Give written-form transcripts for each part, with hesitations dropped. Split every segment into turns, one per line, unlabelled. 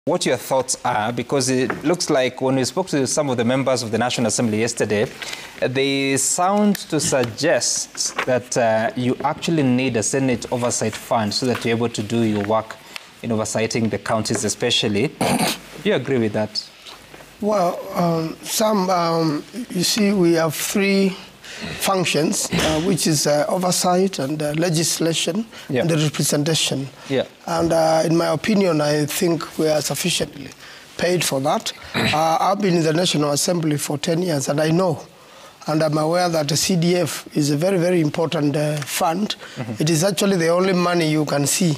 what your thoughts are, because it looks like when we spoke to some of the members of the National Assembly yesterday, they sound to suggest that you actually need a Senate oversight fund so that you're able to do your work in oversighting the counties especially. Do you agree with that?
Well, you see, we have three functions, which is oversight and legislation and the representation. Yeah. And in my opinion, I think we are sufficiently paid for that. I've been in the National Assembly for 10 years, and I know, and I'm aware that the CDF is a very, very important fund. It is actually the only money you can see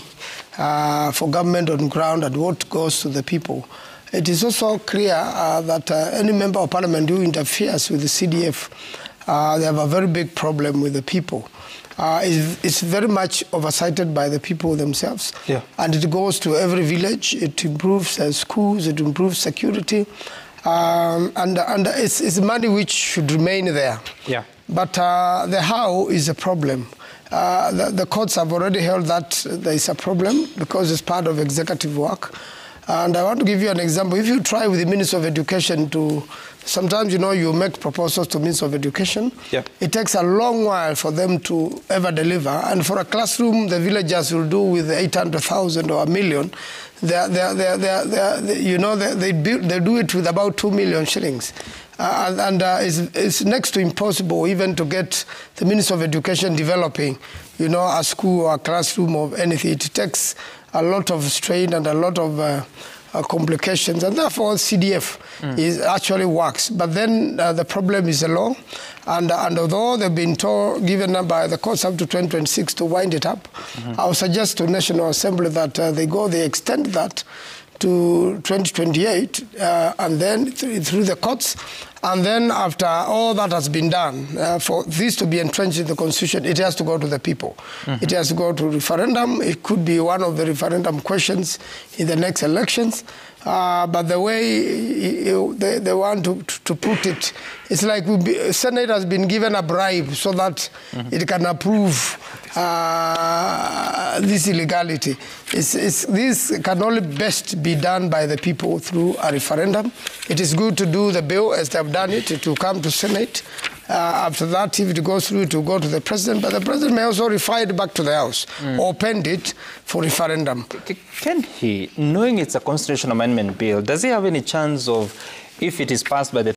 for government on ground and what goes to the people. It is also clear that any member of parliament who interferes with the CDF, they have a very big problem with the people. It's very much oversighted by the people themselves. Yeah. And it goes to every village. It improves schools, it improves security. And it's money which should remain there. Yeah. But the how is a problem. The courts have already held that there is a problem because it's part of executive work. And I want to give you an example. If you try with the Minister of Education to, sometimes, you know, you make proposals to Minister of Education. Yep. It takes a long while for them to ever deliver. And for a classroom, the villagers will do with 800,000 or $1 million. They do it with about 2 million shillings. It's next to impossible even to get the Minister of Education developing, you know, a school or a classroom or anything. It takes a lot of strain and a lot of complications, and therefore CDF actually works. But then the problem is the law, and although they've been given by the courts up to 2026 to wind it up, I would suggest to National Assembly that they extend that to 2028, and then through the courts. And then after all that has been done, for this to be entrenched in the Constitution, it has to go to the people. It has to go to referendum. It could be one of the referendum questions in the next elections. But the way they want to put it, it's like Senate has been given a bribe so that it can approve this illegality. This can only best be done by the people through a referendum. It is good to do the bill as they have done it, to come to Senate. After that, if it goes through, it will go to the president, but the president may also refer it back to the House or pend it for referendum.
Can he, knowing it's a constitutional amendment bill, does he have any chance of, if it is passed by the